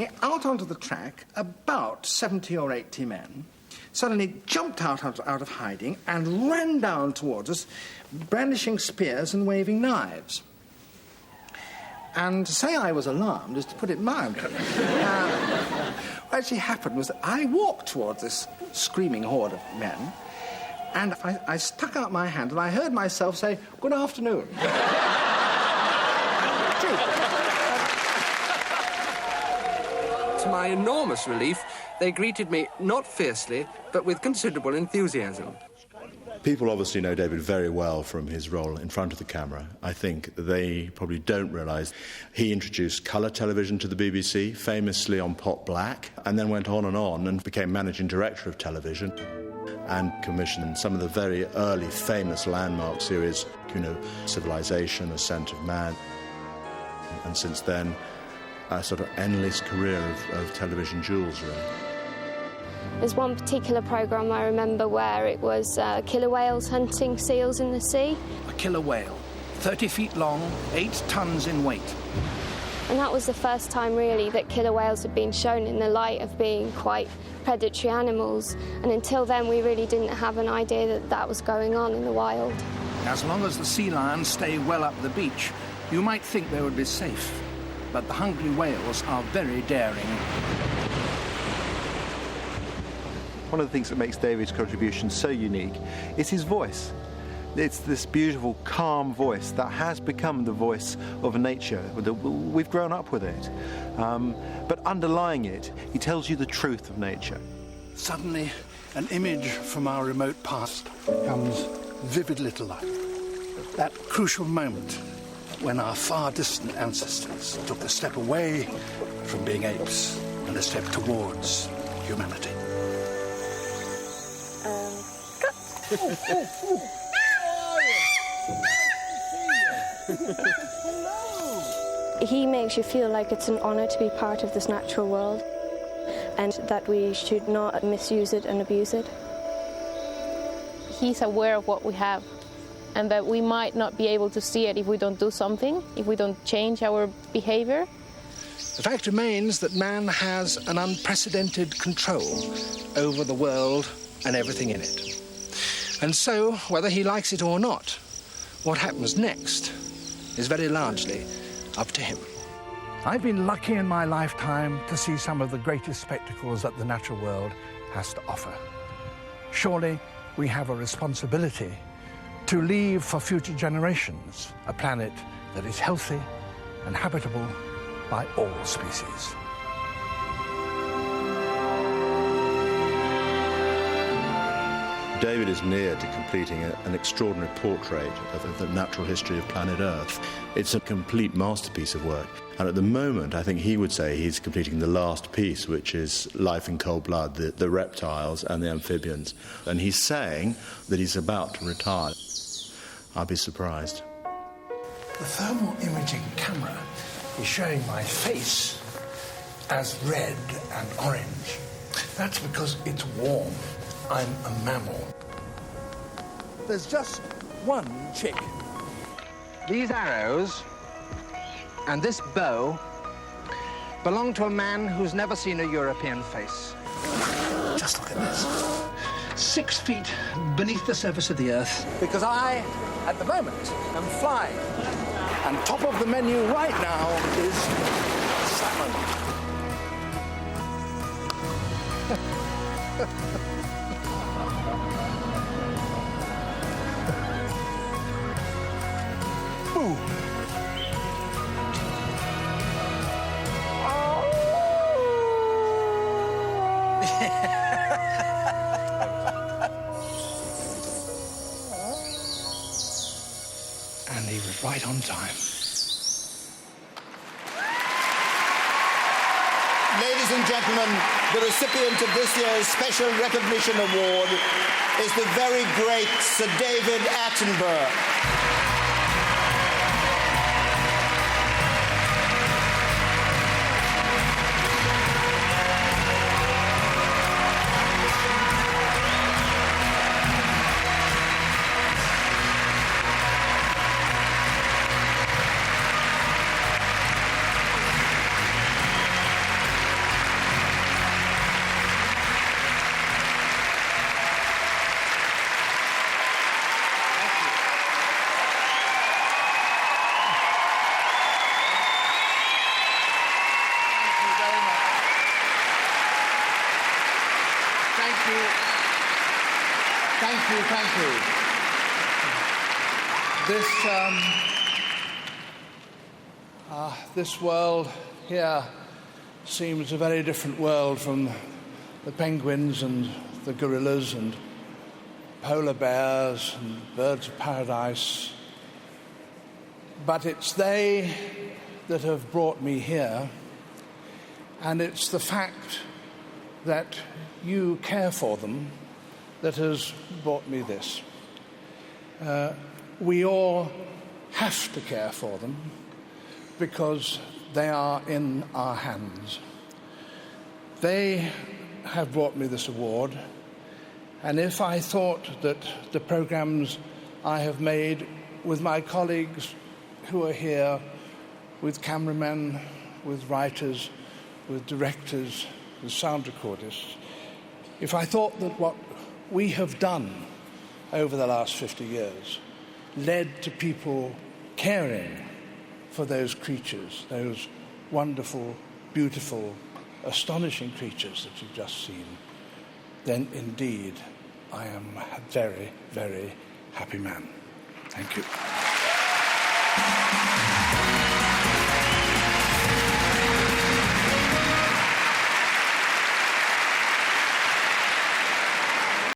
suddenly, out onto the track, about 70 or 80 men suddenly jumped out of hiding and ran down towards us, brandishing spears and waving knives. And to say I was alarmed is to put it mildly. What actually happened was that I walked towards this screaming horde of men, and I stuck out my hand and I heard myself say, "Good afternoon." To my enormous relief, they greeted me not fiercely, but with considerable enthusiasm. People obviously know David very well from his role in front of the camera. I think they probably don't realise he introduced colour television to the BBC, famously on Pot Black, and then went on and became managing director of television and commissioned some of the very early famous landmark series, Civilization, Ascent of Man, and since then a sort of endless career of television jewels, really. There's one particular programme I remember where it was killer whales hunting seals in the sea. A killer whale, 30 feet long, 8 tons in weight. And that was the first time, really, that killer whales had been shown in the light of being quite predatory animals. And until then, we really didn't have an idea that that was going on in the wild. As long as the sea lions stay well up the beach, you might think they would be safe. But the hungry whales are very daring. One of the things that makes David's contribution so unique is his voice. It's this beautiful, calm voice that has become the voice of nature. We've grown up with it. But underlying it, he tells you the truth of nature. Suddenly, an image from our remote past comes vividly to life. That crucial moment when our far distant ancestors took a step away from being apes and a step towards humanity. He makes you feel like it's an honour to be part of this natural world and that we should not misuse it and abuse it. He's aware of what we have and that we might not be able to see it if we don't do something, if we don't change our behaviour. The fact remains that man has an unprecedented control over the world and everything in it. And so, whether he likes it or not, what happens next is very largely up to him. I've been lucky in my lifetime to see some of the greatest spectacles that the natural world has to offer. Surely we have a responsibility to leave for future generations a planet that is healthy and habitable by all species. David is near to completing an extraordinary portrait of the natural history of planet Earth. It's a complete masterpiece of work. And at the moment, I think he would say he's completing the last piece, which is Life in Cold Blood, the reptiles and the amphibians. And he's saying that he's about to retire. I'd be surprised. The thermal imaging camera is showing my face as red and orange. That's because it's warm. I'm a mammal. There's just one chick. These arrows and this bow belong to a man who's never seen a European face. Just look at this. 6 feet beneath the surface of the Earth. Because I, at the moment, am flying. And top of the menu right now is salmon. Ooh. And he was right on time. Ladies and gentlemen, the recipient of this year's Special Recognition Award is the very great Sir David Attenborough. Thank you. This world here seems a very different world from the penguins and the gorillas and polar bears and birds of paradise. But it's they that have brought me here, and it's the fact that you care for them that has brought me this. We all have to care for them because they are in our hands. They have brought me this award, and if I thought that the programs I have made with my colleagues who are here, with cameramen, with writers, with directors, with sound recordists, if I thought that what we have done over the last 50 years led to people caring for those creatures, those wonderful, beautiful, astonishing creatures that you've just seen, then indeed I am a very, very happy man. Thank you.